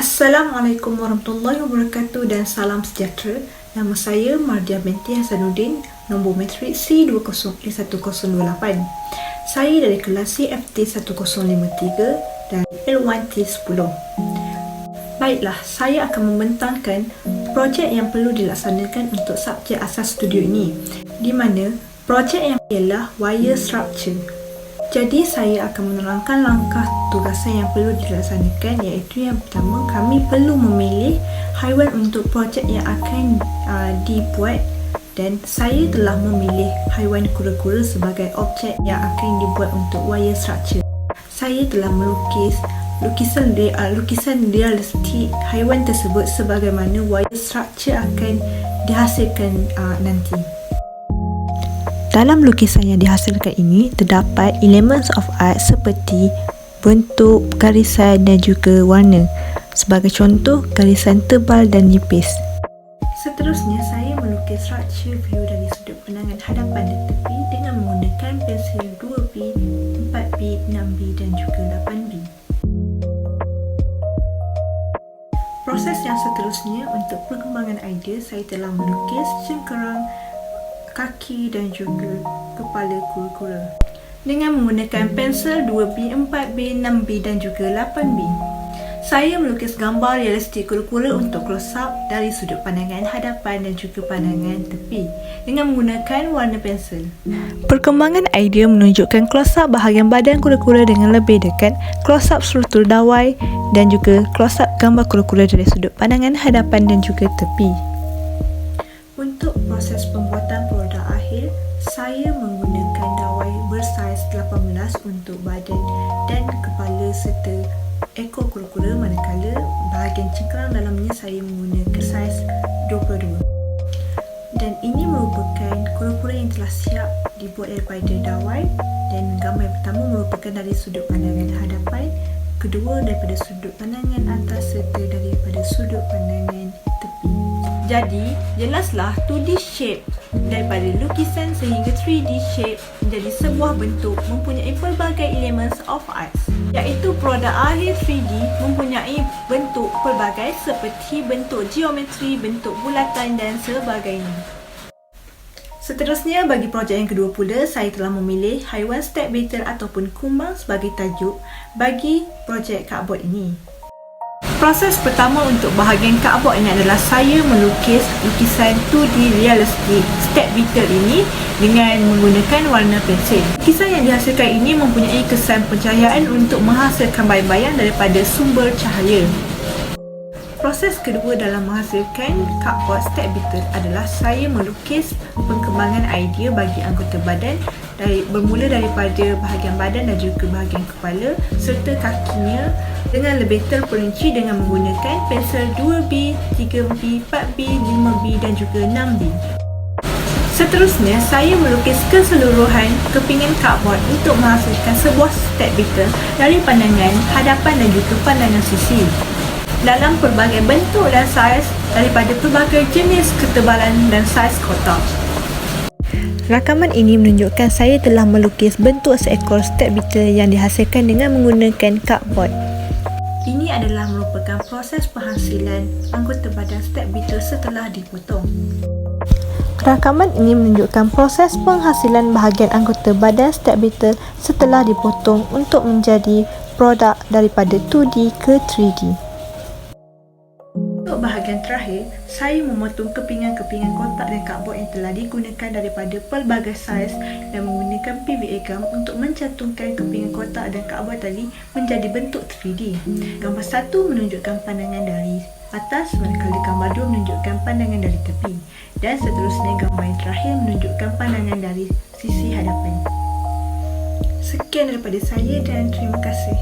Assalamualaikum warahmatullahi wabarakatuh dan salam sejahtera. Nama saya Mardia binti Hasanuddin, nombor matrik C20E1028. Saya dari kelas CFT 1053 dan L1T10. Baiklah, saya akan membentangkan projek yang perlu dilaksanakan untuk subjek asas studio ini, di mana projek yang ialah wire structure. Jadi saya akan menerangkan langkah tugasan yang perlu dilaksanakan, iaitu yang pertama, kami perlu memilih haiwan untuk projek yang akan dibuat, dan saya telah memilih haiwan kura-kura sebagai objek yang akan dibuat untuk wire structure. Saya telah melukis lukisan realistik haiwan tersebut sebagaimana wire structure akan dihasilkan nanti. Dalam lukisan yang dihasilkan ini terdapat elements of art seperti bentuk, garisan dan juga warna. Sebagai contoh, garisan tebal dan nipis. Seterusnya, saya melukis structure view dari sudut pandangan hadapan dan tepi dengan menggunakan pensil 2B, 4B, 6B dan juga 8B. Proses yang seterusnya untuk perkembangan idea, saya telah melukis cengkerang, kaki dan juga kepala kura-kura dengan menggunakan pensel 2B, 4B, 6B dan juga 8B. Saya melukis gambar realistik kura-kura untuk close up dari sudut pandangan hadapan dan juga pandangan tepi dengan menggunakan warna pensel. Perkembangan idea menunjukkan close up bahagian badan kura-kura dengan lebih dekat, close up struktur dawai dan juga close up gambar kura-kura dari sudut pandangan hadapan dan juga tepi. Untuk proses pembuatan produk akhir, saya menggunakan dawai bersaiz 18 untuk badan dan kepala serta ekor kura-kura, manakala bahagian cengkerang dalamnya saya menggunakan saiz 22. Dan ini merupakan kura-kura yang telah siap dibuat daripada dawai, dan gambar yang pertama merupakan dari sudut pandangan hadapan, kedua daripada sudut pandangan atas serta daripada sudut pandangan tepi. Jadi, jelaslah 2D shape daripada lukisan sehingga 3D shape menjadi sebuah bentuk mempunyai pelbagai elements of arts, iaitu produk akhir 3D mempunyai bentuk pelbagai seperti bentuk geometri, bentuk bulatan dan sebagainya. Seterusnya, bagi projek yang kedua pula, saya telah memilih haiwan step beetle ataupun kumbang sebagai tajuk bagi projek cardboard ini. Proses pertama untuk bahagian cardboard ini adalah saya melukis lukisan 2D realistik step beetle ini dengan menggunakan warna pensil. Lukisan yang dihasilkan ini mempunyai kesan pencahayaan untuk menghasilkan bayang-bayang daripada sumber cahaya. Proses kedua dalam menghasilkan cardboard step beetle adalah saya melukis perkembangan idea bagi anggota badan bermula daripada bahagian badan dan juga bahagian kepala serta kakinya dengan lebih terperinci dengan menggunakan pensel 2B, 3B, 4B, 5B dan juga 6B. Seterusnya, saya melukis keseluruhan kepingan cardboard untuk menghasilkan sebuah step beetle dari pandangan hadapan dan juga pandangan sisi dalam pelbagai bentuk dan saiz daripada pelbagai jenis ketebalan dan saiz kotak. Rakaman ini menunjukkan saya telah melukis bentuk seekor step beetle yang dihasilkan dengan menggunakan cardboard. Ini adalah merupakan proses penghasilan anggota badan step beetle setelah dipotong. Rakaman ini menunjukkan proses penghasilan bahagian anggota badan step beetle setelah dipotong untuk menjadi produk daripada 2D ke 3D. Untuk bahagian terakhir, saya memotong kepingan-kepingan kotak dan cardboard yang telah digunakan daripada pelbagai saiz dan menggunakan PVA gum untuk mencantumkan kepingan kotak dan cardboard tadi menjadi bentuk 3D. Gambar 1 menunjukkan pandangan dari atas, manakala gambar 2 menunjukkan pandangan dari tepi, dan seterusnya gambar yang terakhir menunjukkan pandangan dari sisi hadapan. Sekian daripada saya dan terima kasih.